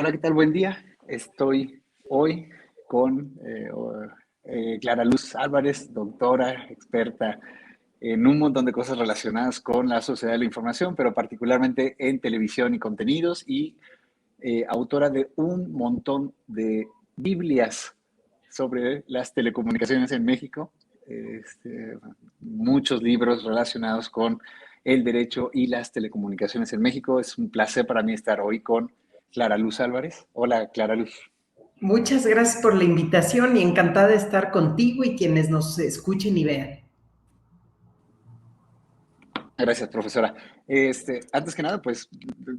Hola, ¿qué tal? Buen día. Estoy hoy con Clara Luz Álvarez, doctora, experta en un montón de cosas relacionadas con la sociedad de la información, pero particularmente en televisión y contenidos, y autora de un montón de Biblias sobre las telecomunicaciones en México. Este, Muchos libros relacionados con el derecho y las telecomunicaciones en México. Es un placer para mí estar hoy con Clara Luz Álvarez. Hola, Clara Luz. Muchas gracias por la invitación y encantada de estar contigo y quienes nos escuchen y vean. Gracias, profesora. Antes que nada, pues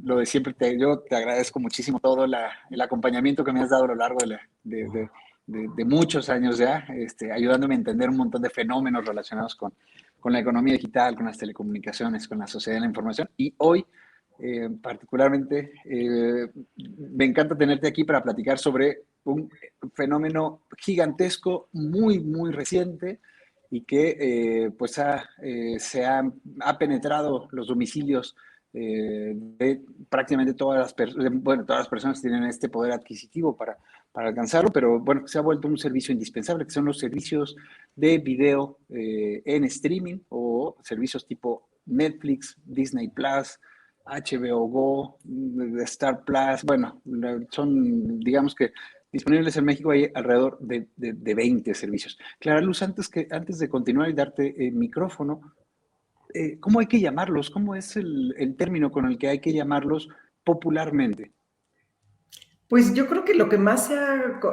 lo de siempre, yo te agradezco muchísimo todo el acompañamiento que me has dado a lo largo de muchos años ya, ayudándome a entender un montón de fenómenos relacionados con la economía digital, con las telecomunicaciones, con la sociedad de la información. Y hoy, particularmente, me encanta tenerte aquí para platicar sobre un fenómeno gigantesco, muy, muy reciente, y que ha penetrado los domicilios de prácticamente todas las personas que tienen este poder adquisitivo para alcanzarlo, pero bueno, se ha vuelto un servicio indispensable, que son los servicios de video en streaming o servicios tipo Netflix, Disney Plus, HBO Go, Star Plus. Bueno, son, digamos que disponibles en México hay alrededor de 20 servicios. Clara Luz, antes de continuar y darte el micrófono, ¿cómo hay que llamarlos? ¿Cómo es el término con el que hay que llamarlos popularmente? Pues yo creo que lo que más se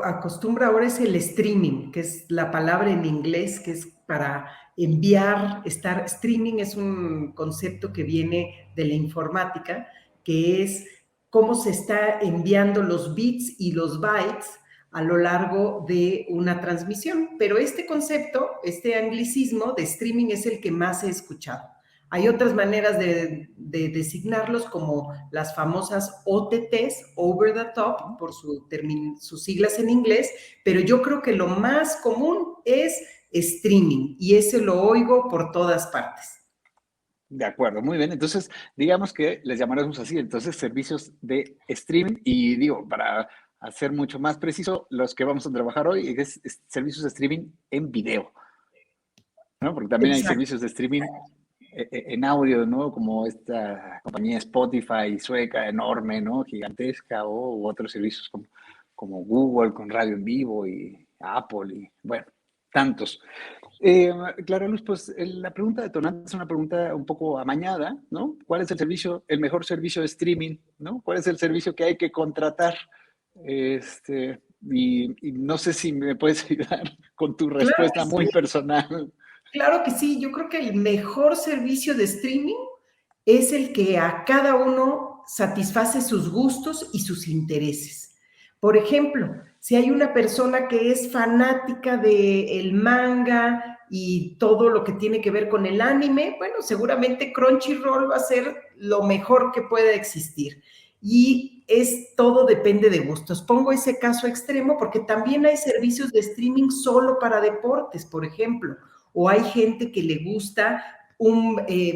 acostumbra ahora es el streaming, que es la palabra en inglés, que es para enviar, streaming es un concepto que viene de la informática, que es cómo se está enviando los bits y los bytes a lo largo de una transmisión. Pero este concepto, este anglicismo de streaming es el que más he escuchado. Hay otras maneras de designarlos como las famosas OTTs, Over the Top, por sus siglas en inglés, pero yo creo que lo más común es streaming y ese lo oigo por todas partes. De acuerdo, muy bien. Entonces, digamos que les llamaremos así, entonces servicios de streaming, y digo, para hacer mucho más preciso, los que vamos a trabajar hoy es servicios de streaming en video, ¿no? Porque también hay Exacto. servicios de streaming en audio, ¿no? Como esta compañía Spotify sueca, enorme, ¿no? Gigantesca, o otros servicios como Google con radio en vivo y Apple y, bueno, tantos. Eh, Clara Luz, pues la pregunta detonante es una pregunta un poco amañada, ¿no? ¿Cuál es el mejor servicio de streaming, ¿no? ¿Cuál es el servicio que hay que contratar? Y no sé si me puedes ayudar con tu Claro respuesta que muy sí, personal. claro que sí. Yo creo que el mejor servicio de streaming es el que a cada uno satisface sus gustos y sus intereses. Por ejemplo, si hay una persona que es fanática del manga y todo lo que tiene que ver con el anime, bueno, seguramente Crunchyroll va a ser lo mejor que pueda existir. Y todo depende de gustos. Pongo ese caso extremo porque también hay servicios de streaming solo para deportes, por ejemplo, o hay gente que le gusta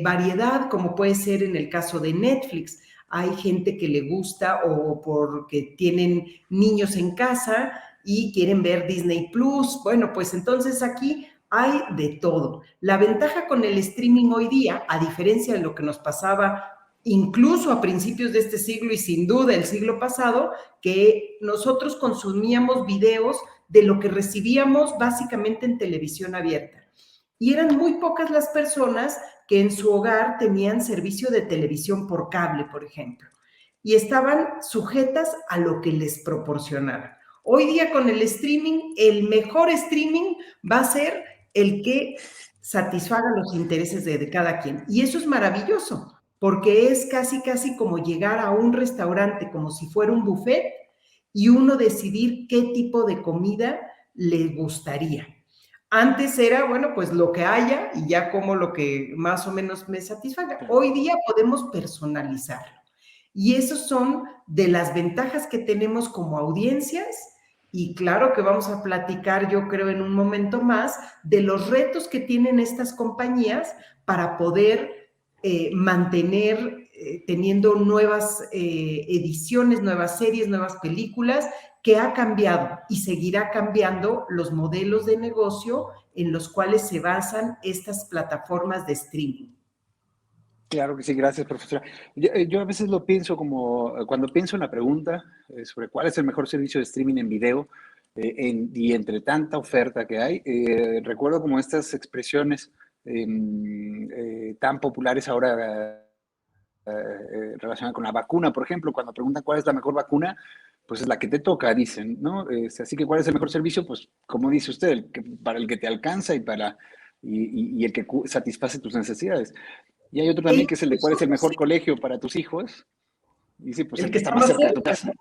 variedad, como puede ser en el caso de Netflix. Hay gente que le gusta o porque tienen niños en casa y quieren ver Disney Plus. Bueno, pues entonces aquí hay de todo. La ventaja con el streaming hoy día, a diferencia de lo que nos pasaba incluso a principios de este siglo y sin duda el siglo pasado, que nosotros consumíamos videos de lo que recibíamos básicamente en televisión abierta. Y eran muy pocas las personas que en su hogar tenían servicio de televisión por cable, por ejemplo, y estaban sujetas a lo que les proporcionaban. Hoy día con el streaming, el mejor streaming va a ser el que satisfaga los intereses de cada quien. Y eso es maravilloso, porque es casi, casi como llegar a un restaurante, como si fuera un buffet, y uno decidir qué tipo de comida le gustaría. Antes era, bueno, pues lo que haya y ya como lo que más o menos me satisfaga. Hoy día podemos personalizarlo. Y esos son de las ventajas que tenemos como audiencias. Y claro que vamos a platicar, yo creo, en un momento más, de los retos que tienen estas compañías para poder mantener teniendo nuevas ediciones, nuevas series, nuevas películas, que ha cambiado y seguirá cambiando los modelos de negocio en los cuales se basan estas plataformas de streaming. Claro que sí, gracias, profesora. Yo a veces lo pienso como, cuando pienso en la pregunta sobre cuál es el mejor servicio de streaming en video, y entre tanta oferta que hay, recuerdo como estas expresiones tan populares ahora relacionadas con la vacuna, por ejemplo, cuando preguntan cuál es la mejor vacuna, pues es la que te toca, dicen, ¿no? Así que cuál es el mejor servicio, pues como dice usted, para el que te alcanza y el que satisface tus necesidades. Y hay otro E también que es el de cuál incluso, es el mejor colegio para tus hijos. Y sí, pues el el que que está está más más cerca de tu cerca. casa.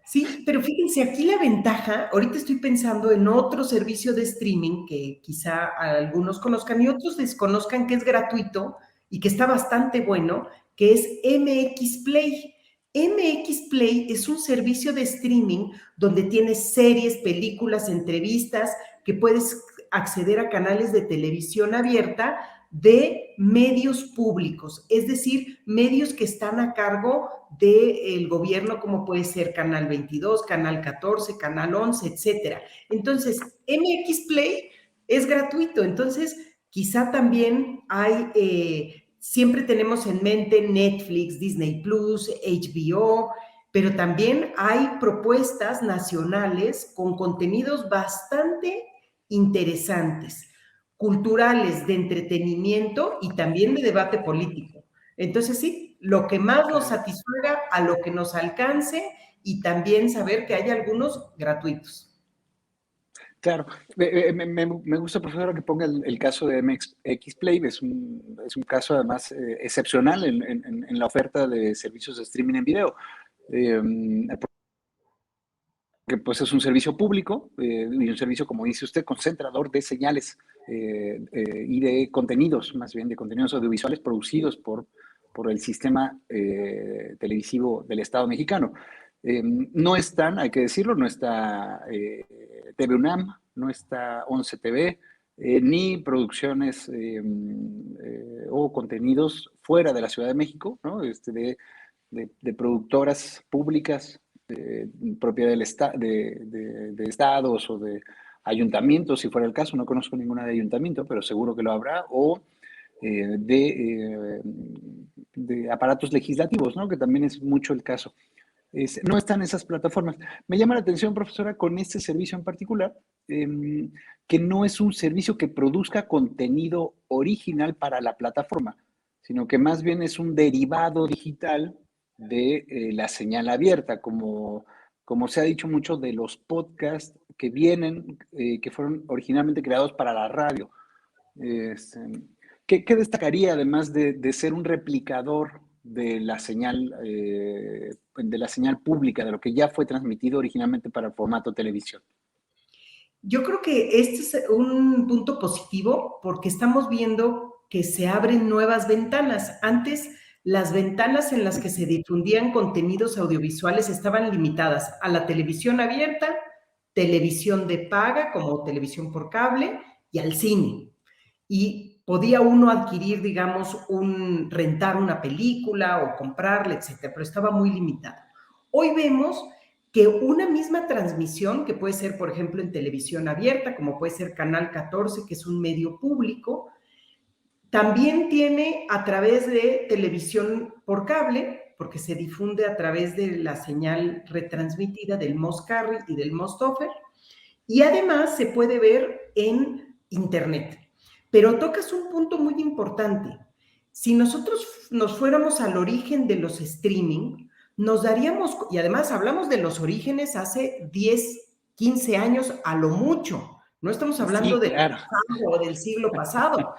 Sí, pero fíjense, aquí la ventaja, ahorita estoy pensando en otro servicio de streaming que quizá algunos conozcan y otros desconozcan, que es gratuito y que está bastante bueno, que es MX Play. MX Play es un servicio de streaming donde tienes series, películas, entrevistas, que puedes acceder a canales de televisión abierta de medios públicos, es decir, medios que están a cargo del gobierno, como puede ser Canal 22, Canal 14, Canal 11, etcétera. Entonces, MX Play es gratuito, entonces quizá también hay, siempre tenemos en mente Netflix, Disney Plus, HBO, pero también hay propuestas nacionales con contenidos bastante interesantes, culturales, de entretenimiento y también de debate político. Entonces, sí, lo que más nos Claro, satisfaga, a lo que nos alcance y también saber que hay algunos gratuitos. claro. Me gusta, profesora, que ponga el caso de MX Play. Es un caso, además, excepcional en la oferta de servicios de streaming en video. Eh, que pues es un servicio público y un servicio, como dice usted, concentrador de señales y de contenidos, más bien de contenidos audiovisuales producidos por el sistema televisivo del Estado mexicano. No están, hay que decirlo, no está TV UNAM, no está 11 TV, ni producciones o contenidos fuera de la Ciudad de México, ¿no? De productoras públicas propiedad de estados o de ayuntamientos, si fuera el caso. No conozco ninguna de ayuntamiento, pero seguro que lo habrá, o de aparatos legislativos, ¿no? Que también es mucho el caso. No están esas plataformas. Me llama la atención, profesora, con este servicio en particular, que no es un servicio que produzca contenido original para la plataforma, sino que más bien es un derivado digital de la señal abierta, como se ha dicho mucho de los podcasts que vienen, que fueron originalmente creados para la radio. Este, ¿qué destacaría además de ser un replicador de la señal pública, de lo que ya fue transmitido originalmente para el formato televisión? Yo creo que este es un punto positivo porque estamos viendo que se abren nuevas ventanas. Antes, las ventanas en las que se difundían contenidos audiovisuales estaban limitadas a la televisión abierta, televisión de paga como televisión por cable y al cine. Y podía uno adquirir, digamos, rentar una película o comprarla, etcétera, pero estaba muy limitado. Hoy vemos que una misma transmisión, que puede ser, por ejemplo, en televisión abierta, como puede ser Canal 14, que es un medio público, también tiene a través de televisión por cable, porque se difunde a través de la señal retransmitida del Moscarri y del Mostoffer, y además se puede ver en Internet. Pero tocas un punto muy importante. Si nosotros nos fuéramos al origen de los streaming, nos daríamos, y además hablamos de los orígenes hace 10, 15 años a lo mucho, no estamos hablando Sí, del claro. pasado o del siglo pasado.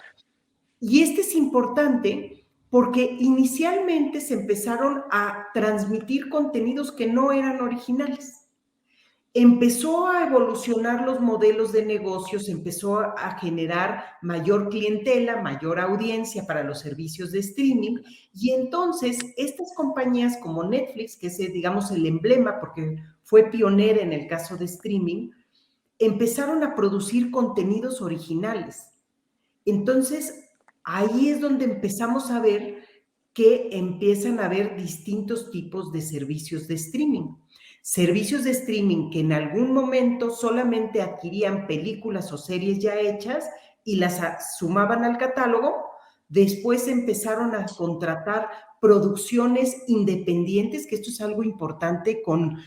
Y este es importante porque inicialmente se empezaron a transmitir contenidos que no eran originales. Empezó a evolucionar los modelos de negocios, empezó a generar mayor clientela, mayor audiencia para los servicios de streaming, y entonces estas compañías como Netflix, que es, digamos, el emblema porque fue pionera en el caso de streaming, empezaron a producir contenidos originales. Entonces, ahí es donde empezamos a ver que empiezan a haber distintos tipos de servicios de streaming. Servicios de streaming que en algún momento solamente adquirían películas o series ya hechas y las sumaban al catálogo. Después empezaron a contratar producciones independientes, que esto es algo importante con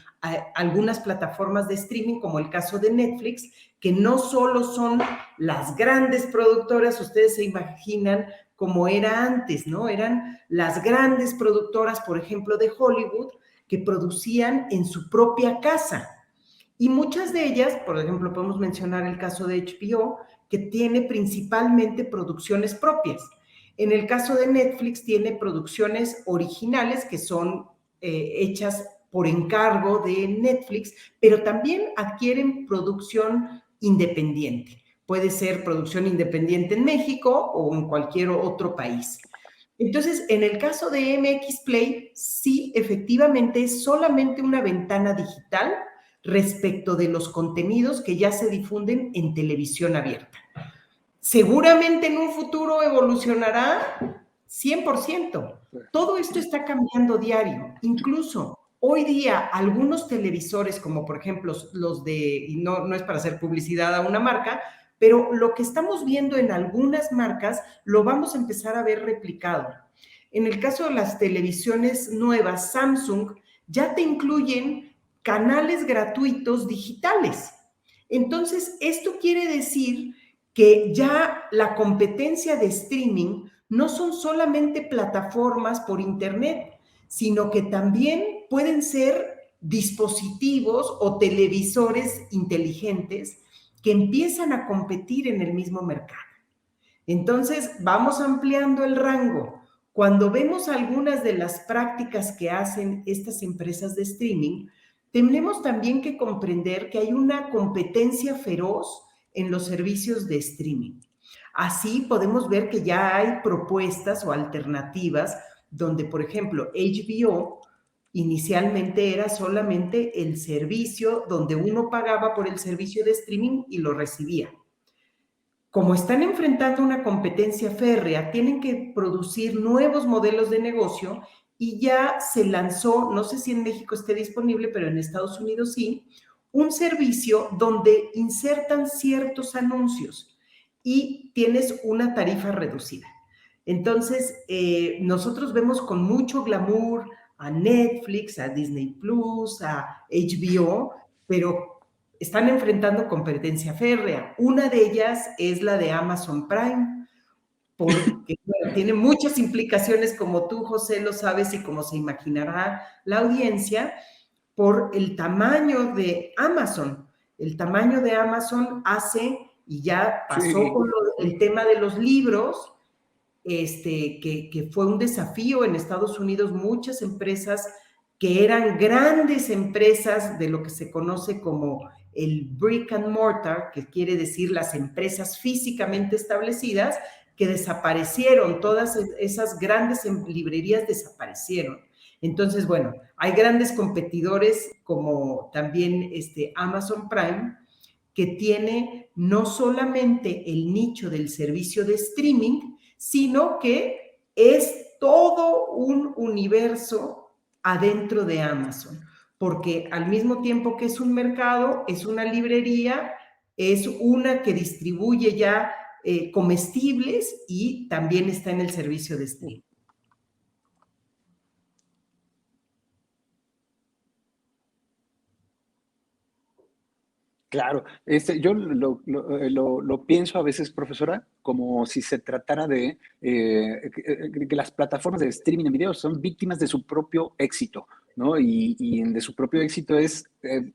algunas plataformas de streaming, como el caso de Netflix, que no solo son las grandes productoras, ustedes se imaginan como era antes, ¿no? Eran las grandes productoras, por ejemplo, de Hollywood, que producían en su propia casa. Y muchas de ellas, por ejemplo, podemos mencionar el caso de HBO, que tiene principalmente producciones propias. En el caso de Netflix, tiene producciones originales que son hechas por encargo de Netflix, pero también adquieren producción independiente. Puede ser producción independiente en México o en cualquier otro país. Entonces, en el caso de MX Play, sí, efectivamente, es solamente una ventana digital respecto de los contenidos que ya se difunden en televisión abierta. Seguramente en un futuro evolucionará 100%. Todo esto está cambiando diario. Incluso hoy día algunos televisores, como por ejemplo los de, y no es para hacer publicidad a una marca, pero lo que estamos viendo en algunas marcas lo vamos a empezar a ver replicado. En el caso de las televisiones nuevas, Samsung ya te incluyen canales gratuitos digitales. Entonces, esto quiere decir que ya la competencia de streaming no son solamente plataformas por internet, sino que también pueden ser dispositivos o televisores inteligentes que empiezan a competir en el mismo mercado. Entonces, vamos ampliando el rango. Cuando vemos algunas de las prácticas que hacen estas empresas de streaming, tenemos también que comprender que hay una competencia feroz en los servicios de streaming. Así podemos ver que ya hay propuestas o alternativas donde, por ejemplo, HBO inicialmente era solamente el servicio donde uno pagaba por el servicio de streaming y lo recibía. Como están enfrentando una competencia férrea, tienen que producir nuevos modelos de negocio y ya se lanzó, no sé si en México esté disponible, pero en Estados Unidos sí, un servicio donde insertan ciertos anuncios y tienes una tarifa reducida. Entonces, nosotros vemos con mucho glamour a Netflix, a Disney Plus, a HBO, pero están enfrentando competencia férrea. Una de ellas es la de Amazon Prime, porque bueno, tiene muchas implicaciones, como tú, José, lo sabes y como se imaginará la audiencia, por el tamaño de Amazon. El tamaño de Amazon hace, y ya pasó con el tema de los libros, que fue un desafío en Estados Unidos. Muchas empresas que eran grandes empresas de lo que se conoce como el brick and mortar, que quiere decir las empresas físicamente establecidas, que desaparecieron, todas esas grandes librerías desaparecieron. Entonces, bueno, hay grandes competidores como también Amazon Prime, que tiene no solamente el nicho del servicio de streaming, sino que es todo un universo adentro de Amazon, porque al mismo tiempo que es un mercado, es una librería, es una que distribuye ya comestibles y también está en el servicio de streaming. Claro, yo lo pienso a veces, profesora, como si se tratara de que las plataformas de streaming de videos son víctimas de su propio éxito, ¿no? Y de su propio éxito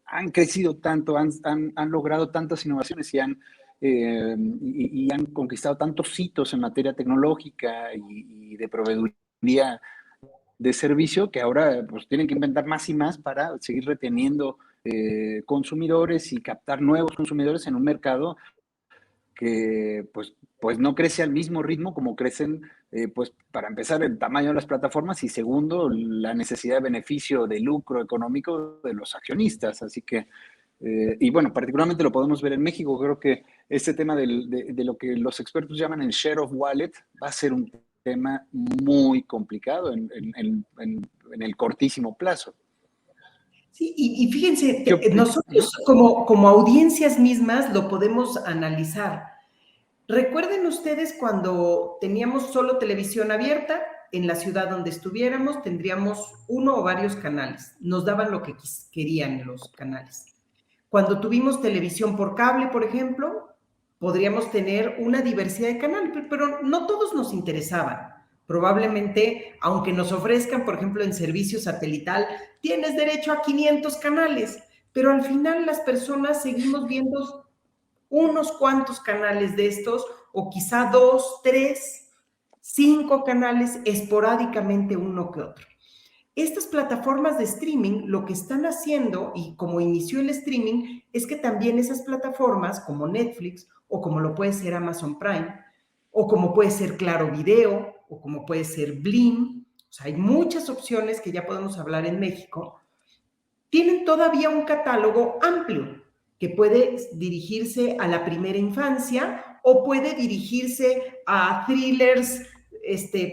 han crecido tanto, han logrado tantas innovaciones y han conquistado tantos hitos en materia tecnológica y de proveeduría de servicio que ahora pues tienen que inventar más y más para seguir reteniendo consumidores y captar nuevos consumidores en un mercado que pues no crece al mismo ritmo como crecen, pues para empezar, el tamaño de las plataformas y segundo, la necesidad de beneficio, de lucro económico de los accionistas. Así que, y bueno, particularmente lo podemos ver en México. Creo que este tema de lo que los expertos llaman el share of wallet va a ser un tema muy complicado en el cortísimo plazo. Sí, y fíjense, ¿Qué nosotros como audiencias mismas lo podemos analizar. Recuerden ustedes cuando teníamos solo televisión abierta, en la ciudad donde estuviéramos tendríamos uno o varios canales, nos daban lo que querían los canales. Cuando tuvimos televisión por cable, por ejemplo, podríamos tener una diversidad de canales, pero no todos nos interesaban. Probablemente, aunque nos ofrezcan, por ejemplo, en servicio satelital, tienes derecho a 500 canales, pero al final las personas seguimos viendo unos cuantos canales de estos, o quizá 2, 3, 5 canales, esporádicamente uno que otro. Estas plataformas de streaming lo que están haciendo, y como inició el streaming, es que también esas plataformas como Netflix o como lo puede ser Amazon Prime o como puede ser Claro Video o como puede ser Blim, o sea, hay muchas opciones que ya podemos hablar en México, tienen todavía un catálogo amplio que puede dirigirse a la primera infancia o puede dirigirse a thrillers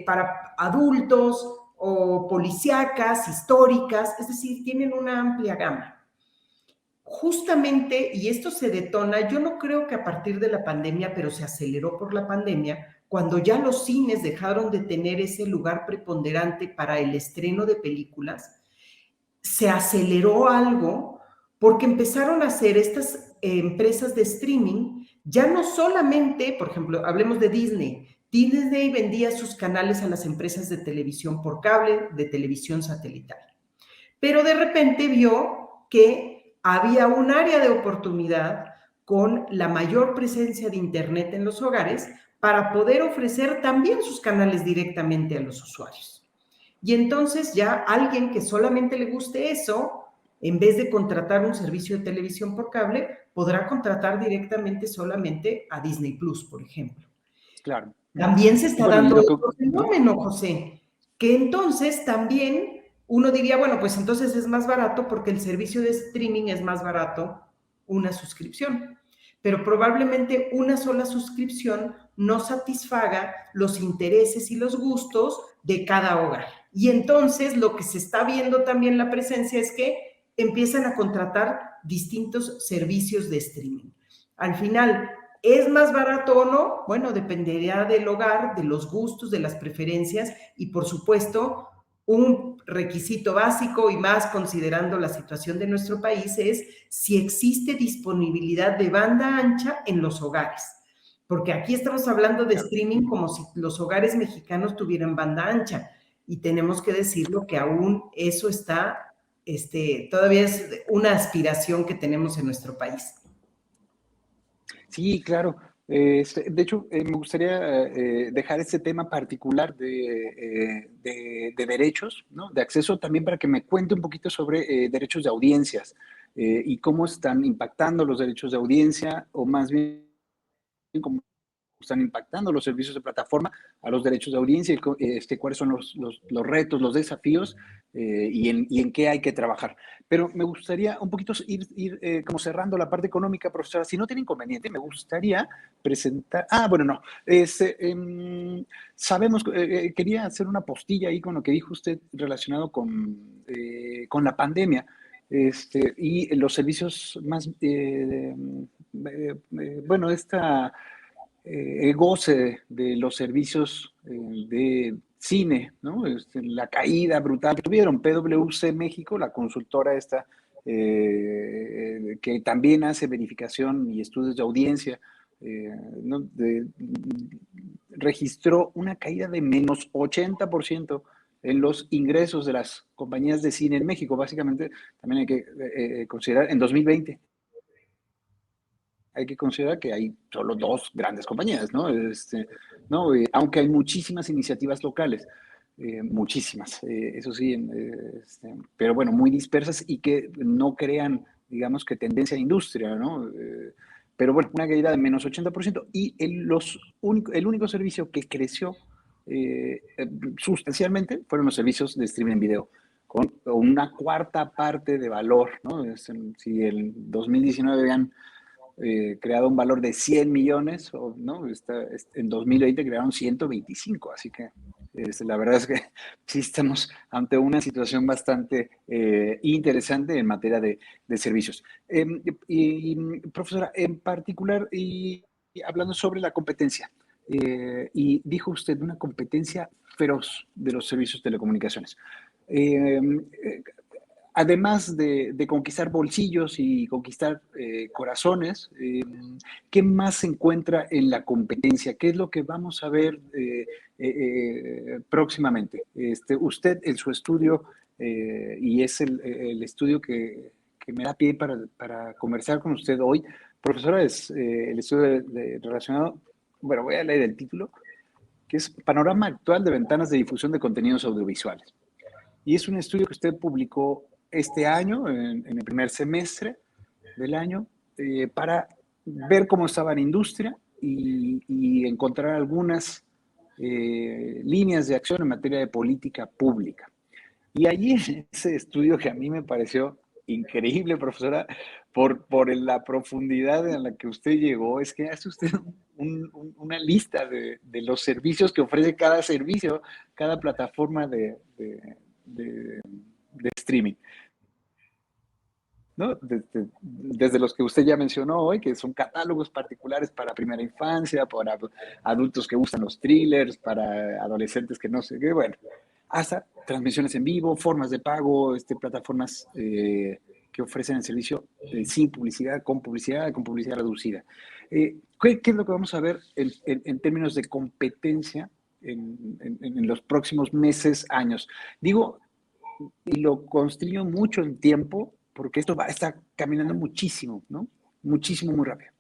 para adultos o policíacas, históricas, es decir, tienen una amplia gama. Justamente, y esto se detona, yo no creo que a partir de la pandemia, pero se aceleró por la pandemia, cuando ya los cines dejaron de tener ese lugar preponderante para el estreno de películas, se aceleró algo porque empezaron a hacer estas empresas de streaming, ya no solamente, por ejemplo, hablemos de Disney. Disney vendía sus canales a las empresas de televisión por cable, de televisión satelital. Pero de repente vio que había un área de oportunidad con la mayor presencia de Internet en los hogares para poder ofrecer también sus canales directamente a los usuarios. Y entonces ya alguien que solamente le guste eso, en vez de contratar un servicio de televisión por cable, podrá contratar directamente solamente a Disney Plus, por ejemplo. Claro. También se está Bueno, dando otro fenómeno, José, que entonces también uno diría, bueno, pues entonces es más barato porque el servicio de streaming es más barato una suscripción, pero probablemente una sola suscripción no satisfaga los intereses y los gustos de cada hogar. Y entonces lo que se está viendo también la presencia es que empiezan a contratar distintos servicios de streaming. Al final, ¿es más barato o no? Bueno, dependería del hogar, de los gustos, de las preferencias y, por supuesto, un requisito básico y más considerando la situación de nuestro país es si existe disponibilidad de banda ancha en los hogares. Porque aquí estamos hablando de streaming como si los hogares mexicanos tuvieran banda ancha y tenemos que decirlo que aún eso está, todavía es una aspiración que tenemos en nuestro país. Sí, claro. De hecho, me gustaría dejar este tema particular de derechos, ¿no? De acceso también para que me cuente un poquito sobre derechos de audiencias y cómo están impactando los derechos de audiencia o más bien cómo están impactando los servicios de plataforma a los derechos de audiencia y cuáles son los retos, los desafíos y en qué hay que trabajar. Pero me gustaría un poquito ir como cerrando la parte económica, profesora. Si no tiene inconveniente, me gustaría presentar... Ah, bueno, no. Sabemos, quería hacer una postilla ahí con lo que dijo usted relacionado con la pandemia. Y los servicios más, bueno, el goce de los servicios de cine, ¿no? La caída brutal que tuvieron. PwC México, la consultora esta, que también hace verificación y estudios de audiencia, ¿no? Registró una caída de menos 80% en los ingresos de las compañías de cine en México. Básicamente, también hay que considerar en 2020. Hay que considerar que hay solo dos grandes compañías, ¿no? ¿No? Aunque hay muchísimas iniciativas locales, muchísimas, eso sí, pero bueno, muy dispersas y que no crean, digamos, que tendencia a industria, ¿no? Pero bueno, una caída de menos 80% y el único servicio que creció sustancialmente fueron los servicios de streaming en video, con una cuarta parte de valor, ¿no? Si en 2019 vean creado un valor de 100 millones, ¿no? En 2020 crearon 125, así que la verdad es que sí estamos ante una situación bastante interesante en materia de servicios. Profesora, en particular, y hablando sobre la competencia, y dijo usted una competencia feroz de los servicios de telecomunicaciones. Eh, eh, Además de conquistar bolsillos y conquistar corazones, ¿qué más se encuentra en la competencia? ¿Qué es lo que vamos a ver próximamente? Usted en su estudio, y es el estudio que me da pie para conversar con usted hoy, profesora, es el estudio relacionado, bueno, voy a leer el título, que es Panorama actual de ventanas de difusión de contenidos audiovisuales. Y es un estudio que usted publicó este año, en el primer semestre del año, para ver cómo estaba la industria y encontrar algunas líneas de acción en materia de política pública. Y allí en ese estudio que a mí me pareció increíble, profesora, por la profundidad en la que usted llegó, es que hace usted una lista de los servicios que ofrece cada servicio, cada plataforma de streaming, ¿no? Desde los que usted ya mencionó hoy, que son catálogos particulares para primera infancia, para adultos que gustan los thrillers, para adolescentes que no sé qué, bueno, hasta transmisiones en vivo, formas de pago, plataformas que ofrecen el servicio sin publicidad, con publicidad reducida. ¿Qué es lo que vamos a ver en términos de competencia en los próximos meses, años? Digo, y lo constriño mucho en tiempo, porque esto está caminando muchísimo, ¿no? Muchísimo, muy rápido.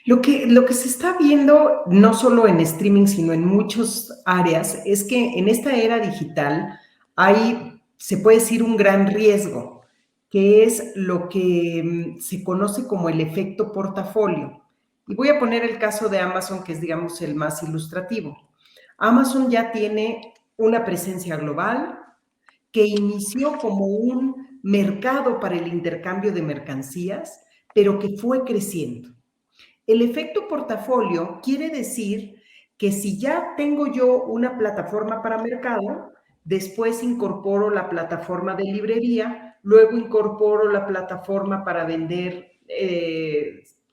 Lo que se está viendo, no solo en streaming, sino en muchas áreas, es que en esta era digital hay, se puede decir, un gran riesgo, que es lo que se conoce como el efecto portafolio. Y voy a poner el caso de Amazon, que es, digamos, el más ilustrativo. Amazon ya tiene una presencia global que inició como un mercado para el intercambio de mercancías, pero que fue creciendo. El efecto portafolio quiere decir que si ya tengo yo una plataforma para mercado, después incorporo la plataforma de librería, luego incorporo la plataforma para vender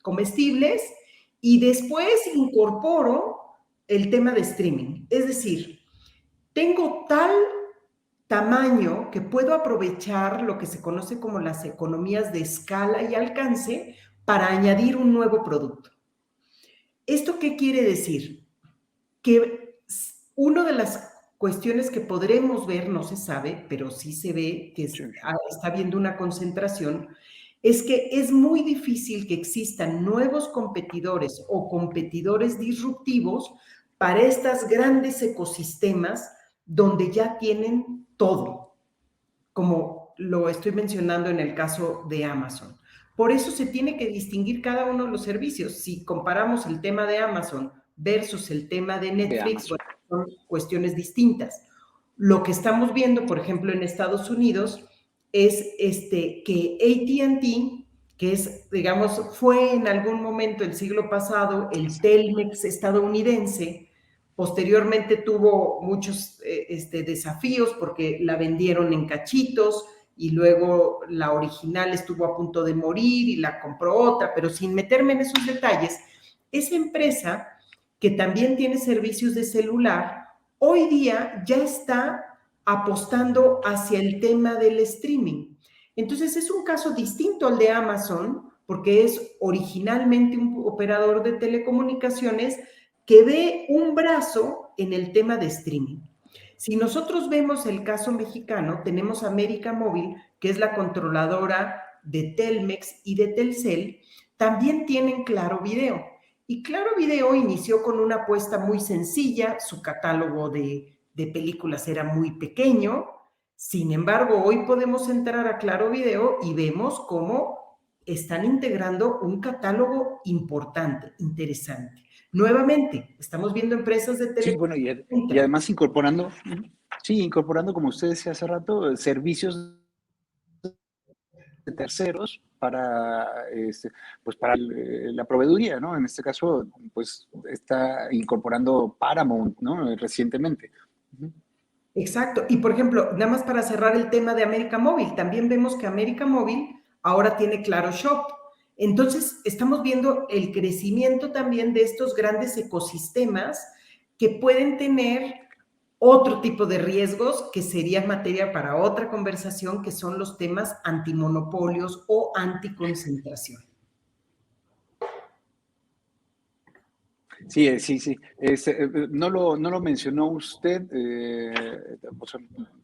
comestibles y después incorporo el tema de streaming. Es decir, tengo tal tamaño que puedo aprovechar lo que se conoce como las economías de escala y alcance para añadir un nuevo producto. ¿Esto qué quiere decir? Que una de las cuestiones que podremos ver, no se sabe, pero sí se ve que está habiendo una concentración, es que es muy difícil que existan nuevos competidores o competidores disruptivos para estos grandes ecosistemas donde ya tienen todo, como lo estoy mencionando en el caso de Amazon. Por eso se tiene que distinguir cada uno de los servicios. Si comparamos el tema de Amazon versus el tema de Netflix, bueno, son cuestiones distintas. Lo que estamos viendo, por ejemplo, en Estados Unidos, es que AT&T, que es, digamos, fue en algún momento el siglo pasado el Telmex estadounidense, posteriormente tuvo muchos desafíos porque la vendieron en cachitos y luego la original estuvo a punto de morir y la compró otra, pero sin meterme en esos detalles, esa empresa que también tiene servicios de celular, hoy día ya está apostando hacia el tema del streaming. Entonces es un caso distinto al de Amazon, porque es originalmente un operador de telecomunicaciones que ve un brazo en el tema de streaming. Si nosotros vemos el caso mexicano, tenemos América Móvil, que es la controladora de Telmex y de Telcel, también tienen Claro Video. Y Claro Video inició con una apuesta muy sencilla, su catálogo de películas era muy pequeño, sin embargo, hoy podemos entrar a Claro Video y vemos cómo están integrando un catálogo importante, interesante. Nuevamente, estamos viendo empresas de telecomunicaciones. Sí, bueno, y además incorporando, como usted decía hace rato, servicios terceros pues para la proveeduría, ¿no? En este caso, pues está incorporando Paramount, ¿no? Recientemente. Exacto. Y por ejemplo, nada más para cerrar el tema de América Móvil, también vemos que América Móvil ahora tiene Claro Shop. Entonces, estamos viendo el crecimiento también de estos grandes ecosistemas que pueden tener otro tipo de riesgos que sería materia para otra conversación, que son los temas antimonopolios o anticoncentración. Sí, sí, sí. No lo mencionó usted, o sea,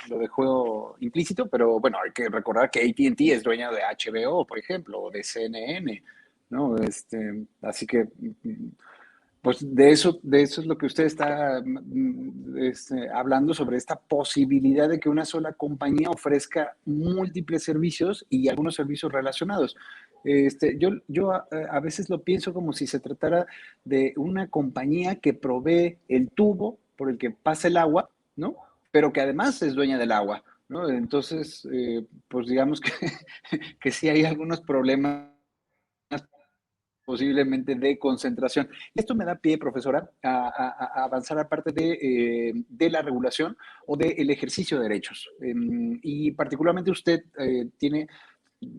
lo dejó implícito, pero bueno, hay que recordar que AT&T es dueña de HBO, por ejemplo, o de CNN, ¿no? Así que, pues de eso es lo que usted está hablando, sobre esta posibilidad de que una sola compañía ofrezca múltiples servicios y algunos servicios relacionados. Yo a veces lo pienso como si se tratara de una compañía que provee el tubo por el que pasa el agua, ¿no? Pero que además es dueña del agua, ¿no? Entonces, pues digamos que, que sí hay algunos problemas posiblemente de concentración. Esto me da pie, profesora, a avanzar aparte de la regulación o del ejercicio de derechos. Y particularmente usted tiene,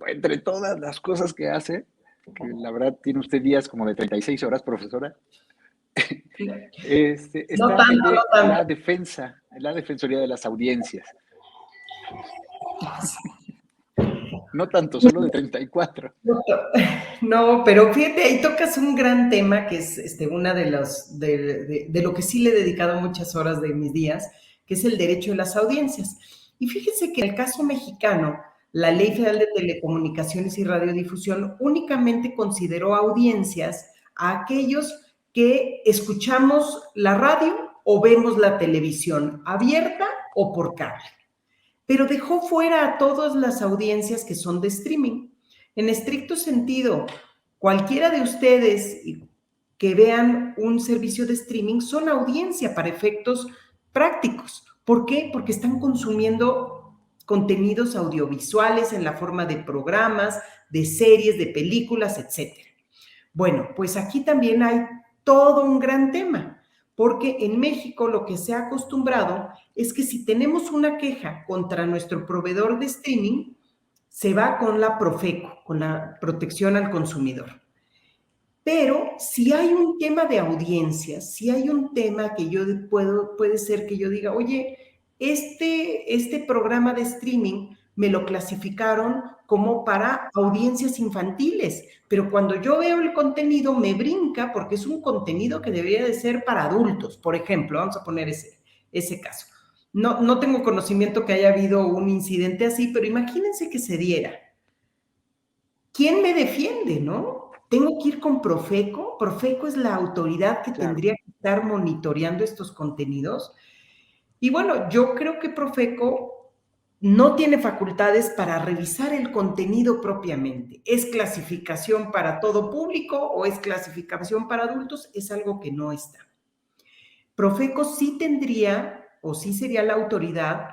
entre todas las cosas que hace, que la verdad tiene usted días como de 36 horas, profesora, No está el tanto, no de tanto. la defensoría de las audiencias. No tanto, solo de 34. No, pero fíjate, ahí tocas un gran tema que es una de lo que sí le he dedicado muchas horas de mis días, que es el derecho de las audiencias. Y fíjese que en el caso mexicano, la Ley Federal de Telecomunicaciones y Radiodifusión únicamente consideró audiencias a aquellos que escuchamos la radio o vemos la televisión abierta o por cable, pero dejó fuera a todas las audiencias que son de streaming. En estricto sentido, cualquiera de ustedes que vean un servicio de streaming son audiencia para efectos prácticos. ¿Por qué? Porque están consumiendo contenidos audiovisuales en la forma de programas, de series, de películas, etcétera. Bueno, pues aquí también hay todo un gran tema, porque en México lo que se ha acostumbrado es que si tenemos una queja contra nuestro proveedor de streaming, se va con la Profeco, con la protección al consumidor. Pero si hay un tema de audiencias, si hay un tema que puede ser que yo diga, oye, este programa de streaming me lo clasificaron como para audiencias infantiles, pero cuando yo veo el contenido me brinca porque es un contenido que debería de ser para adultos, por ejemplo, vamos a poner ese caso. No tengo conocimiento que haya habido un incidente así, pero imagínense que se diera. ¿Quién me defiende, no? Tengo que ir con Profeco. Profeco es la autoridad que Claro. tendría que estar monitoreando estos contenidos. Y bueno, yo creo que Profeco no tiene facultades para revisar el contenido propiamente. ¿Es clasificación para todo público o es clasificación para adultos? Es algo que no está. Profeco sí tendría o sí sería la autoridad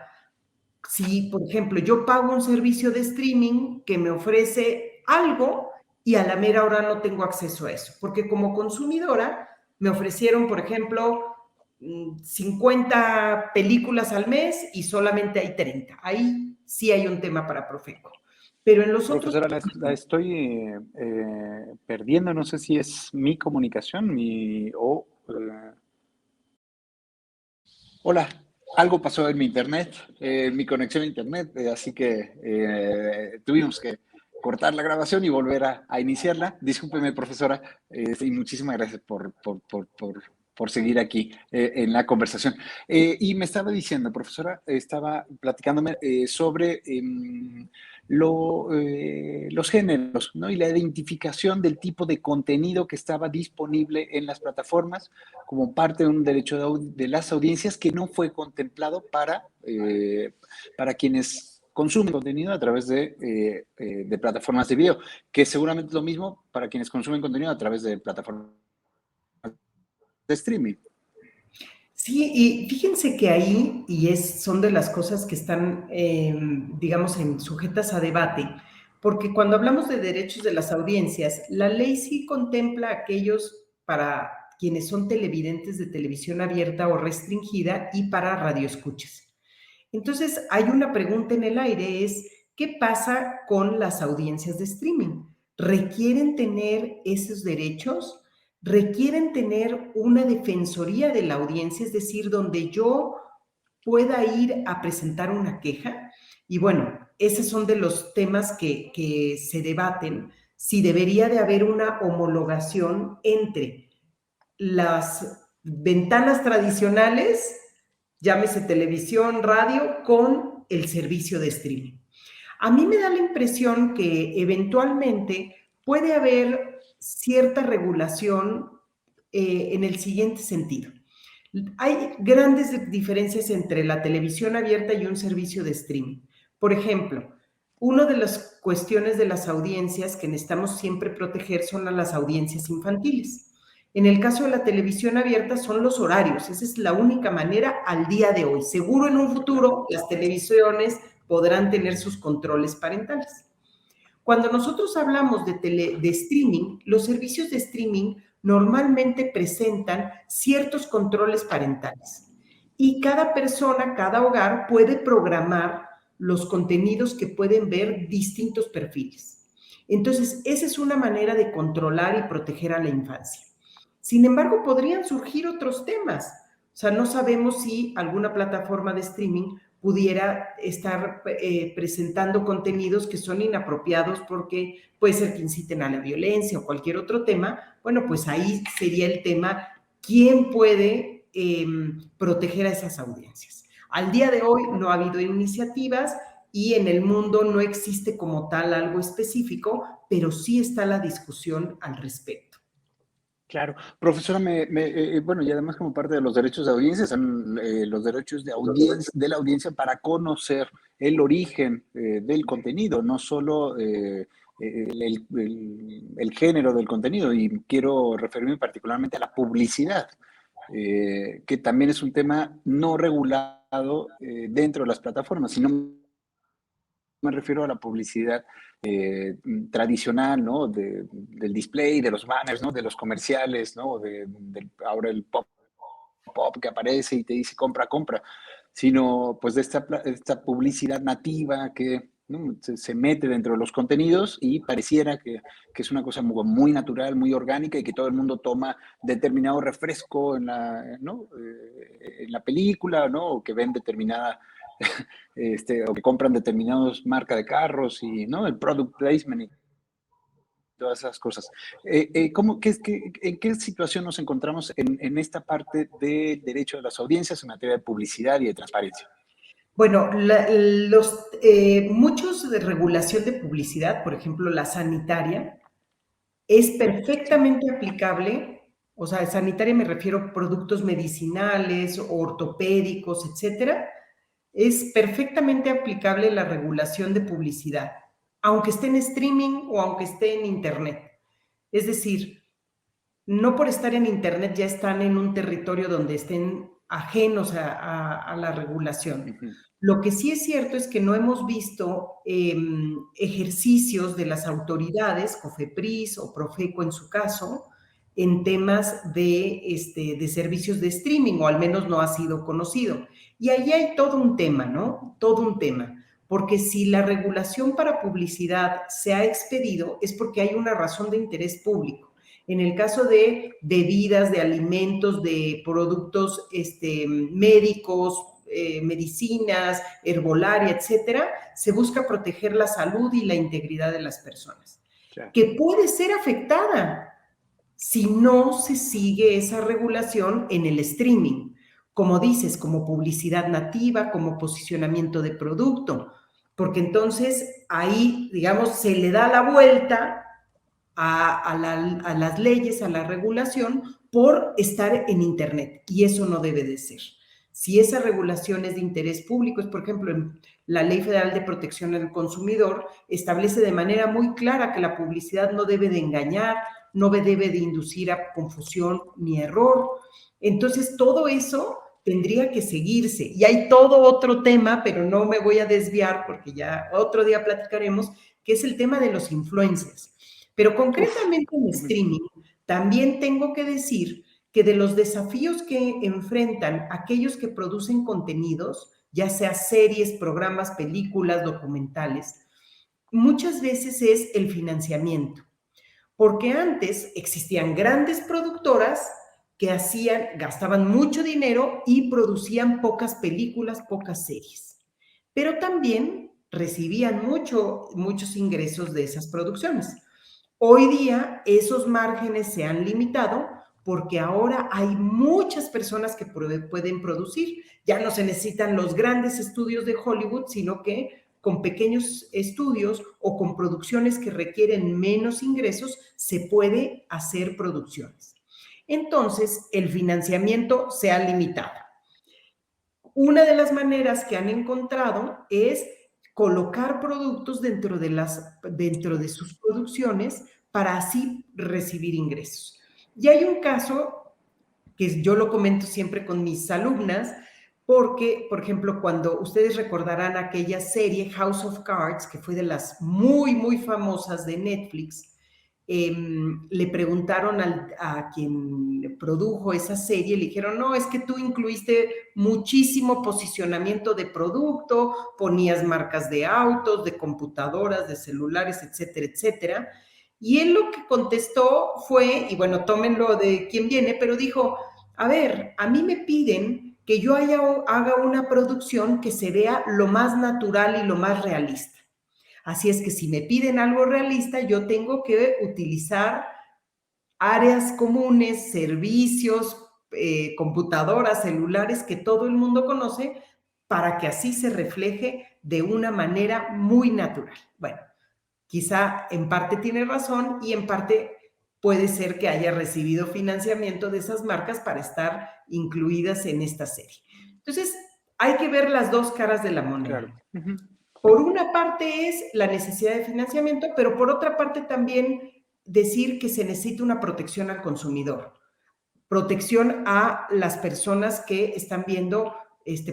si, por ejemplo, yo pago un servicio de streaming que me ofrece algo y a la mera hora no tengo acceso a eso, porque como consumidora me ofrecieron, por ejemplo, 50 películas al mes y solamente hay 30. Ahí sí hay un tema para Profeco. Pero en los otros... Profesora, la estoy perdiendo, no sé si es mi comunicación o... hola, algo pasó en mi internet, mi conexión a internet, así que tuvimos que cortar la grabación y volver a iniciarla. Discúlpeme, profesora, y muchísimas gracias por seguir aquí en la conversación. Y me estaba diciendo, profesora, estaba platicándome sobre los géneros, ¿no? Y la identificación del tipo de contenido que estaba disponible en las plataformas como parte de un derecho de las audiencias que no fue contemplado para quienes consumen contenido a través de plataformas de video, que seguramente es lo mismo para quienes consumen contenido a través de plataformas de streaming. Sí, y fíjense que ahí, son de las cosas que están, digamos, sujetas a debate, porque cuando hablamos de derechos de las audiencias, la ley sí contempla aquellos para quienes son televidentes de televisión abierta o restringida y para radioescuchas. Entonces, hay una pregunta en el aire, es, ¿qué pasa con las audiencias de streaming? ¿Requieren tener esos derechos? ¿Requieren tener una defensoría de la audiencia, es decir, donde yo pueda ir a presentar una queja? Y bueno, esos son de los temas que se debaten, si debería de haber una homologación entre las ventanas tradicionales, llámese televisión, radio, con el servicio de streaming. A mí me da la impresión que eventualmente puede haber cierta regulación en el siguiente sentido. Hay grandes diferencias entre la televisión abierta y un servicio de streaming. Por ejemplo, una de las cuestiones de las audiencias que necesitamos siempre proteger son a las audiencias infantiles. En el caso de la televisión abierta son los horarios, esa es la única manera al día de hoy. Seguro en un futuro las televisiones podrán tener sus controles parentales. Cuando nosotros hablamos de streaming, los servicios de streaming normalmente presentan ciertos controles parentales y cada persona, cada hogar puede programar los contenidos que pueden ver distintos perfiles. Entonces, esa es una manera de controlar y proteger a la infancia. Sin embargo, podrían surgir otros temas. O sea, no sabemos si alguna plataforma de streaming pudiera estar presentando contenidos que son inapropiados porque puede ser que inciten a la violencia o cualquier otro tema. Bueno, pues ahí sería el tema, ¿quién puede proteger a esas audiencias? Al día de hoy no ha habido iniciativas y en el mundo no existe como tal algo específico, pero sí está la discusión al respecto. Claro, profesora, bueno, y además como parte de los derechos de audiencia son los derechos de la audiencia para conocer el origen del contenido, no solo el género del contenido, y quiero referirme particularmente a la publicidad, que también es un tema no regulado dentro de las plataformas, sino me refiero a la publicidad tradicional, ¿no? Del display, de los banners, ¿no? De los comerciales, ¿no? Ahora el pop que aparece y te dice compra, compra, sino pues de esta publicidad nativa que, ¿no? Se mete dentro de los contenidos y pareciera que es una cosa muy natural, muy orgánica y que todo el mundo toma determinado refresco ¿no? En la película, ¿no? O que ven determinada o que compran determinados marca de carros y, ¿no? El product placement y todas esas cosas. ¿En qué situación nos encontramos en esta parte del derecho de las audiencias en materia de publicidad y de transparencia? Bueno, muchos de regulación de publicidad, por ejemplo, la sanitaria, es perfectamente aplicable. O sea, sanitaria me refiero a productos medicinales, ortopédicos, etcétera. Es perfectamente aplicable la regulación de publicidad, aunque esté en streaming o aunque esté en internet. Es decir, no por estar en internet ya están en un territorio donde estén ajenos a la regulación. Uh-huh. Lo que sí es cierto es que no hemos visto ejercicios de las autoridades, COFEPRIS o Profeco en su caso, en temas de servicios de streaming, o al menos no ha sido conocido. Y ahí hay todo un tema, ¿no? Todo un tema. Porque si la regulación para publicidad se ha expedido, es porque hay una razón de interés público. En el caso de bebidas, de alimentos, de productos médicos, medicinas, herbolaria, etcétera, se busca proteger la salud y la integridad de las personas, claro, que puede ser afectada si no se sigue esa regulación en el streaming, como dices, como publicidad nativa, como posicionamiento de producto, porque entonces ahí, digamos, se le da la vuelta a las leyes, a la regulación, por estar en internet, y eso no debe de ser. Si esa regulación es de interés público, es por ejemplo, en la Ley Federal de Protección del Consumidor establece de manera muy clara que la publicidad no debe de engañar, no debe de inducir a confusión ni error. Entonces, todo eso tendría que seguirse. Y hay todo otro tema, pero no me voy a desviar porque ya otro día platicaremos, que es el tema de los influencers. Pero concretamente en streaming, también tengo que decir que de los desafíos que enfrentan aquellos que producen contenidos, ya sea series, programas, películas, documentales, muchas veces es el financiamiento. Porque antes existían grandes productoras que gastaban mucho dinero y producían pocas películas, pocas series. Pero también recibían muchos ingresos de esas producciones. Hoy día esos márgenes se han limitado porque ahora hay muchas personas que pueden producir. Ya no se necesitan los grandes estudios de Hollywood, sino que con pequeños estudios o con producciones que requieren menos ingresos, se puede hacer producciones. Entonces, el financiamiento se ha limitado. Una de las maneras que han encontrado es colocar productos dentro de sus producciones para así recibir ingresos. Y hay un caso que yo lo comento siempre con mis alumnas, porque, por ejemplo, cuando ustedes recordarán aquella serie House of Cards, que fue de las muy, muy famosas de Netflix, le preguntaron a quien produjo esa serie, le dijeron, no, es que tú incluiste muchísimo posicionamiento de producto, ponías marcas de autos, de computadoras, de celulares, etcétera, etcétera. Y él lo que contestó fue, y bueno, tómenlo de quien viene, pero dijo, a ver, a mí me piden que yo haga una producción que se vea lo más natural y lo más realista. Así es que si me piden algo realista, yo tengo que utilizar áreas comunes, servicios, computadoras, celulares que todo el mundo conoce para que así se refleje de una manera muy natural. Bueno, quizá en parte tiene razón y en parte puede ser que haya recibido financiamiento de esas marcas para estar incluidas en esta serie. Entonces, hay que ver las dos caras de la moneda. Claro. Por una parte es la necesidad de financiamiento, pero por otra parte también decir que se necesita una protección al consumidor, protección a las personas que están viendo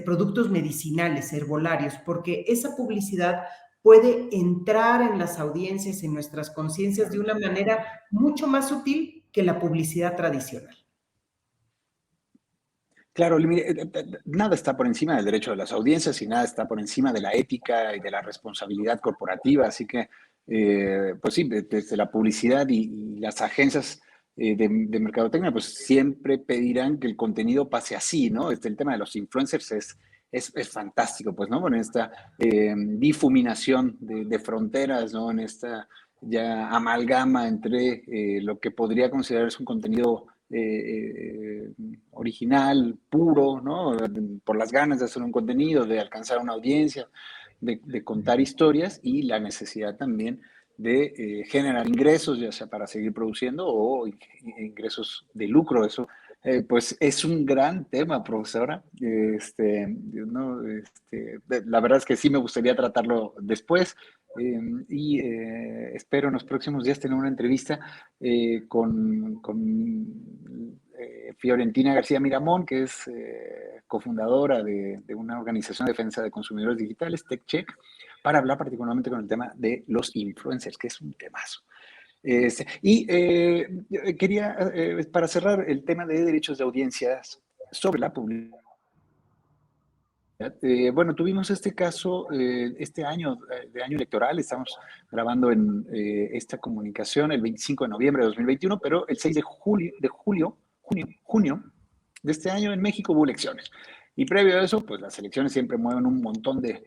productos medicinales, herbolarios, porque esa publicidad puede entrar en las audiencias, en nuestras conciencias de una manera mucho más sutil que la publicidad tradicional. Claro, nada está por encima del derecho de las audiencias y nada está por encima de la ética y de la responsabilidad corporativa. Así que, pues sí, desde la publicidad y las agencias de mercadotecnia, pues siempre pedirán que el contenido pase así, ¿no? El tema de los influencers es fantástico, pues, ¿no? Con esta difuminación de fronteras, ¿no? En esta ya amalgama entre lo que podría considerarse un contenido original, puro, ¿no? Por las ganas de hacer un contenido, de alcanzar una audiencia, de contar historias y la necesidad también de generar ingresos, ya sea para seguir produciendo o ingresos de lucro. Eso, pues, es un gran tema, profesora. ¿No? La verdad es que sí me gustaría tratarlo después. Espero en los próximos días tener una entrevista con Fiorentina García Miramón, que es cofundadora de una organización de defensa de consumidores digitales, TechCheck, para hablar particularmente con el tema de los influencers, que es un temazo. Quería, para cerrar el tema de derechos de audiencias sobre la publicidad, bueno, tuvimos este caso este año, de año electoral, estamos grabando en esta comunicación el 25 de noviembre de 2021, pero el 6 de junio de este año en México hubo elecciones. Y previo a eso, pues las elecciones siempre mueven un montón de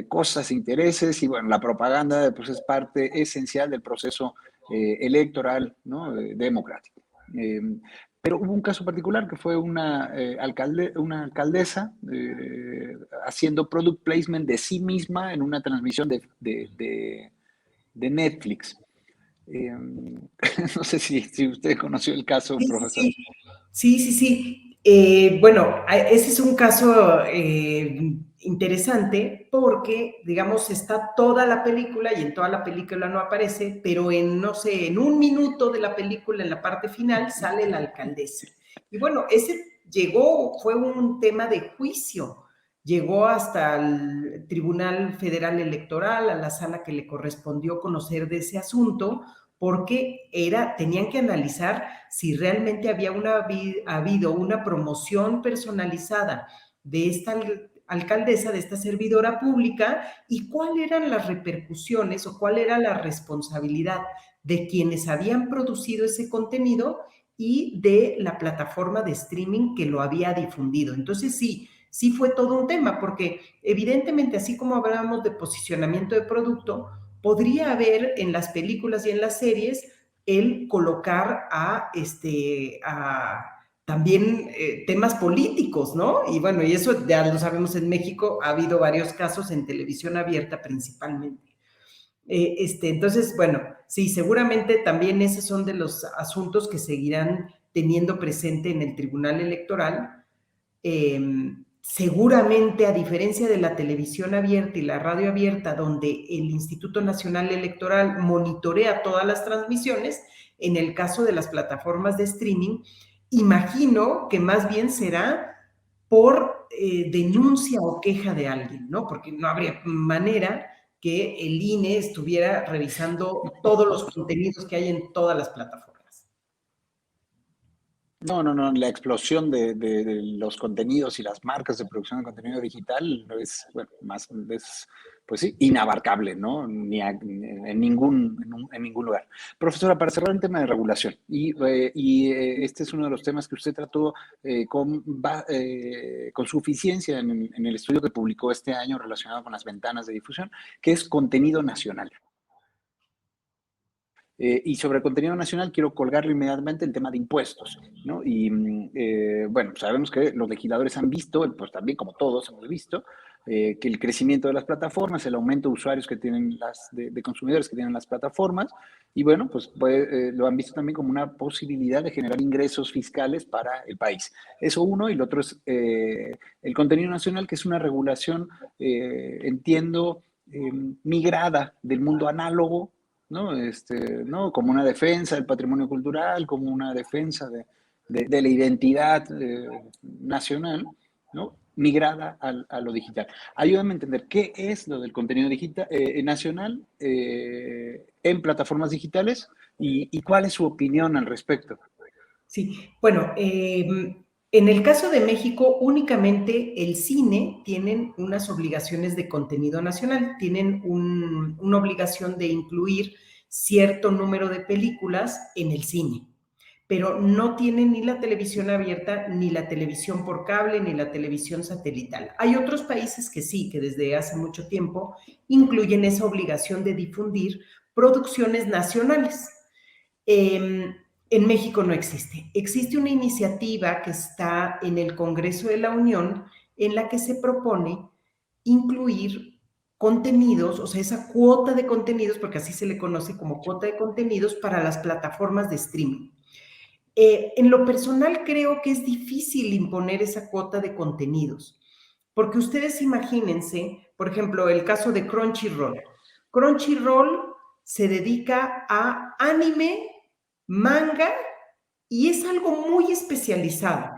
cosas, intereses, y bueno, la propaganda pues es parte esencial del proceso electoral, ¿no? Democrático. Pero hubo un caso particular que fue una alcaldesa haciendo product placement de sí misma en una transmisión de Netflix. No sé si usted conoció el caso, profesor. Sí. Bueno, ese es un caso interesante porque, digamos, está toda la película y en toda la película no aparece, pero no sé, en un minuto de la película, en la parte final, sale la alcaldesa. Y bueno, fue un tema de juicio. llegó hasta el Tribunal Federal Electoral, a la sala que le correspondió conocer de ese asunto, porque tenían que analizar si realmente había habido una promoción personalizada de esta alcaldesa, de esta servidora pública, y cuáles eran las repercusiones o cuál era la responsabilidad de quienes habían producido ese contenido y de la plataforma de streaming que lo había difundido. Entonces sí fue todo un tema, porque evidentemente, así como hablábamos de posicionamiento de producto, podría haber en las películas y en las series el colocar también temas políticos, ¿no? Y bueno, y eso ya lo sabemos en México, ha habido varios casos en televisión abierta principalmente. Entonces, bueno, sí, seguramente también esos son de los asuntos que seguirán teniendo presente en el Tribunal Electoral. Seguramente, a diferencia de la televisión abierta y la radio abierta, donde el Instituto Nacional Electoral monitorea todas las transmisiones, en el caso de las plataformas de streaming, imagino que más bien será por denuncia o queja de alguien, ¿no? Porque no habría manera que el INE estuviera revisando todos los contenidos que hay en todas las plataformas. No, la explosión de los contenidos y las marcas de producción de contenido digital es, bueno, pues sí, inabarcable, ¿no? En ningún lugar. Profesora, para cerrar el tema de regulación, este es uno de los temas que usted trató con suficiencia en el estudio que publicó este año relacionado con las ventanas de difusión, que es contenido nacional. Y sobre contenido nacional quiero colgarle inmediatamente el tema de impuestos, ¿no? Y bueno, sabemos que los legisladores han visto, pues también como todos hemos visto, que el crecimiento de las plataformas, el aumento de usuarios que tienen de consumidores que tienen las plataformas, y bueno, pues lo han visto también como una posibilidad de generar ingresos fiscales para el país. Eso uno, y lo otro es el contenido nacional, que es una regulación, entiendo, migrada del mundo análogo, ¿no? ¿No? Como una defensa del patrimonio cultural, como una defensa de la identidad nacional, ¿no? Migrada a lo digital. Ayúdame a entender qué es lo del contenido digital, nacional en plataformas digitales y cuál es su opinión al respecto. Sí, bueno, en el caso de México, únicamente el cine tienen unas obligaciones de contenido nacional, tienen una obligación de incluir cierto número de películas en el cine, pero no tienen ni la televisión abierta, ni la televisión por cable, ni la televisión satelital. Hay otros países que sí, que desde hace mucho tiempo incluyen esa obligación de difundir producciones nacionales. En México no existe. Existe una iniciativa que está en el Congreso de la Unión en la que se propone incluir contenidos, o sea, esa cuota de contenidos, porque así se le conoce como cuota de contenidos para las plataformas de streaming. En lo personal creo que es difícil imponer esa cuota de contenidos, porque ustedes imagínense, por ejemplo, el caso de Crunchyroll. Crunchyroll se dedica a anime, manga, y es algo muy especializado.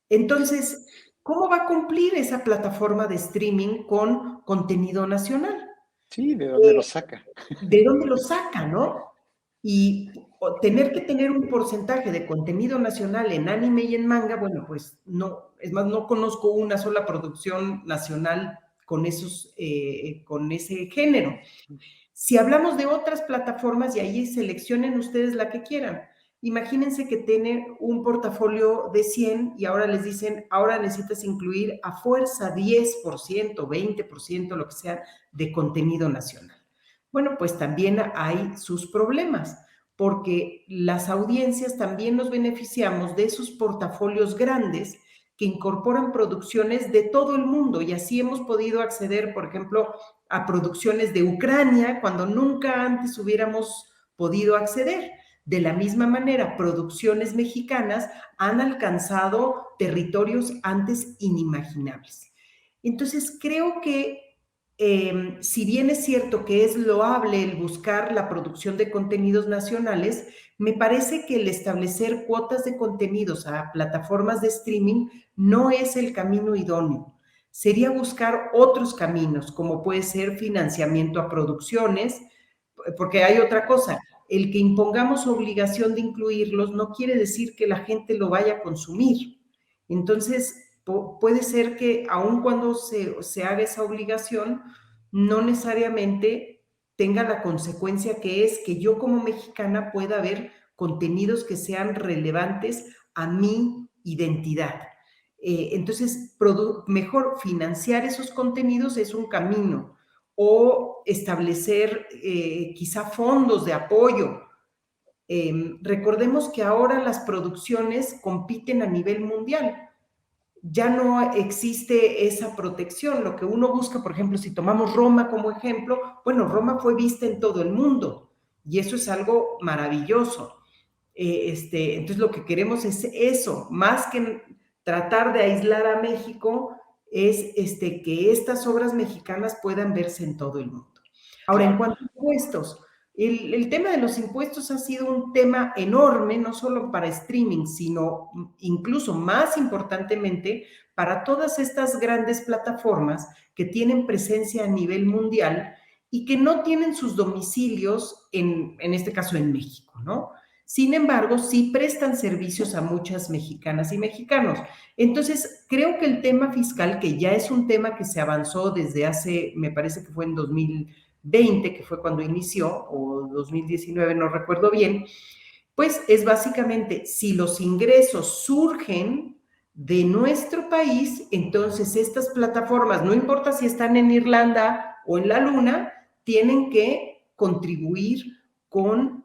Entonces, ¿cómo va a cumplir esa plataforma de streaming con contenido nacional? Sí, ¿de dónde lo saca? ¿De dónde lo saca, no? Y tener que tener un porcentaje de contenido nacional en anime y en manga, bueno, pues no, es más, no conozco una sola producción nacional con ese género. Si hablamos de otras plataformas, y ahí seleccionen ustedes la que quieran. Imagínense que tienen un portafolio de 100 y ahora les dicen, ahora necesitas incluir a fuerza 10%, 20%, lo que sea, de contenido nacional. Bueno, pues también hay sus problemas, porque las audiencias también nos beneficiamos de esos portafolios grandes que incorporan producciones de todo el mundo, y así hemos podido acceder, por ejemplo, a producciones de Ucrania cuando nunca antes hubiéramos podido acceder. De la misma manera, producciones mexicanas han alcanzado territorios antes inimaginables. Entonces, creo que si bien es cierto que es loable el buscar la producción de contenidos nacionales, me parece que el establecer cuotas de contenidos a plataformas de streaming no es el camino idóneo. sería buscar otros caminos, como puede ser financiamiento a producciones, porque hay otra cosa, el que impongamos obligación de incluirlos no quiere decir que la gente lo vaya a consumir. Entonces, puede ser que aun cuando se haga esa obligación, no necesariamente tenga la consecuencia que es que yo como mexicana pueda ver contenidos que sean relevantes a mi identidad. Entonces, mejor financiar esos contenidos es un camino, o establecer quizá fondos de apoyo. Recordemos que ahora las producciones compiten a nivel mundial. Ya no existe esa protección. Lo que uno busca, por ejemplo, si tomamos Roma como ejemplo, bueno, Roma fue vista en todo el mundo y eso es algo maravilloso. Entonces lo que queremos es eso, más que tratar de aislar a México, es que estas obras mexicanas puedan verse en todo el mundo. Ahora, en cuanto a impuestos, el tema de los impuestos ha sido un tema enorme, no solo para streaming, sino incluso más importantemente para todas estas grandes plataformas que tienen presencia a nivel mundial y que no tienen sus domicilios, en este caso en México, ¿no? Sin embargo, sí prestan servicios a muchas mexicanas y mexicanos. Entonces, creo que el tema fiscal, que ya es un tema que se avanzó desde hace, me parece que fue en 2020, que fue cuando inició, o 2019, no recuerdo bien, pues es básicamente, si los ingresos surgen de nuestro país, entonces estas plataformas, no importa si están en Irlanda o en la Luna, tienen que contribuir con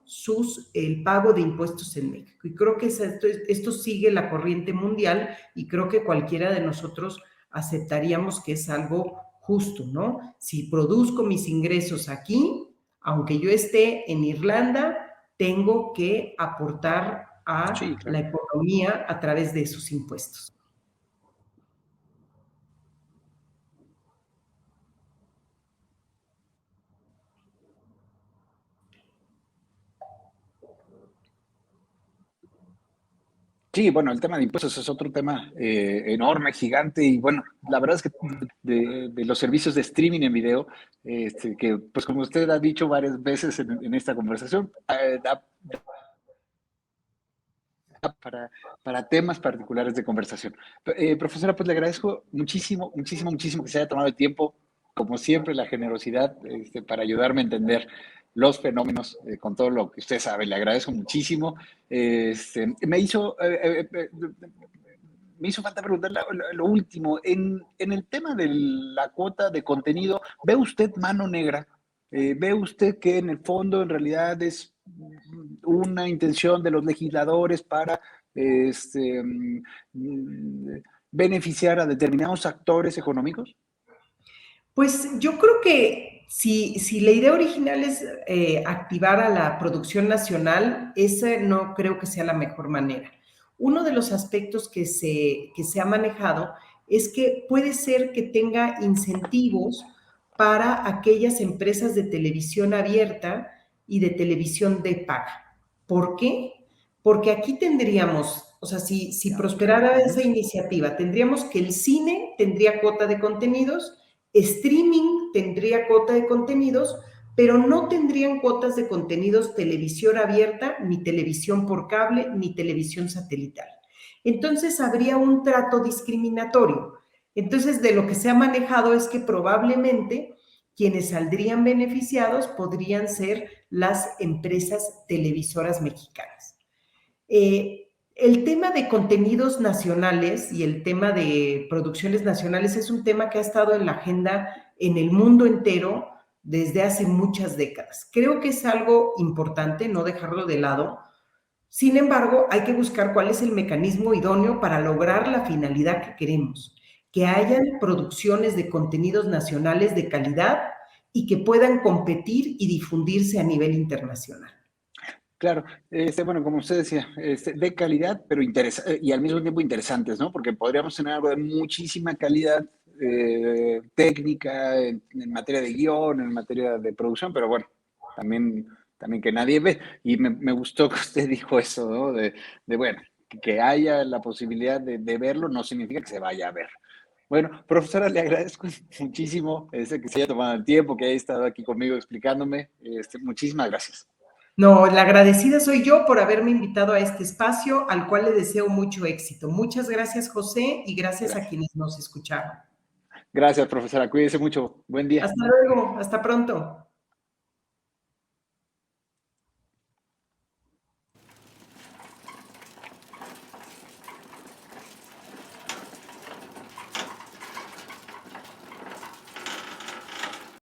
el pago de impuestos en México. Y creo que esto sigue la corriente mundial y creo que cualquiera de nosotros aceptaríamos que es algo justo, ¿no? Si produzco mis ingresos aquí, aunque yo esté en Irlanda, tengo que aportar Sí, a la claro. economía a través de esos impuestos. Sí, bueno, el tema de impuestos es otro tema enorme, gigante, y bueno, la verdad es que de los servicios de streaming en video, que pues como usted ha dicho varias veces en esta conversación, da para temas particulares de conversación. Profesora, pues le agradezco muchísimo, muchísimo, muchísimo que se haya tomado el tiempo, como siempre, la generosidad para ayudarme a entender los fenómenos con todo lo que usted sabe. Le agradezco muchísimo. Me hizo, me hizo falta preguntar lo último. En el tema de la cuota de contenido, ¿ve usted mano negra? ¿Ve usted que en el fondo en realidad es una intención de los legisladores para este, beneficiar a determinados actores económicos? Pues yo creo que si la idea original es activar a la producción nacional, esa no creo que sea la mejor manera. Uno de los aspectos que se ha manejado es que puede ser que tenga incentivos para aquellas empresas de televisión abierta y de televisión de paga. ¿Por qué? Porque aquí tendríamos, o sea, si prosperara esa iniciativa, tendríamos que el cine tendría cuota de contenidos, streaming tendría cuota de contenidos, pero no tendrían cuotas de contenidos televisión abierta, ni televisión por cable, ni televisión satelital. Entonces habría un trato discriminatorio. Entonces, de lo que se ha manejado es que probablemente quienes saldrían beneficiados podrían ser las empresas televisoras mexicanas. El tema de contenidos nacionales y el tema de producciones nacionales es un tema que ha estado en la agenda en el mundo entero desde hace muchas décadas. Creo que es algo importante no dejarlo de lado. Sin embargo, hay que buscar cuál es el mecanismo idóneo para lograr la finalidad que queremos, que hayan producciones de contenidos nacionales de calidad y que puedan competir y difundirse a nivel internacional. Claro, bueno, como usted decía, de calidad, pero y al mismo tiempo interesantes, ¿no? Porque podríamos tener algo de muchísima calidad técnica en materia de guión, en materia de producción, pero bueno, también que nadie ve. Y me gustó que usted dijo eso, ¿no? Bueno, que haya la posibilidad de verlo no significa que se vaya a ver. Bueno, profesora, le agradezco muchísimo ese que se haya tomado el tiempo, que haya estado aquí conmigo explicándome. Muchísimas gracias. No, la agradecida soy yo por haberme invitado a este espacio, al cual le deseo mucho éxito. Muchas gracias, José, y gracias a Gracias. quienes nos escucharon. Gracias, profesora. Cuídese mucho. Buen día. Hasta luego, hasta pronto.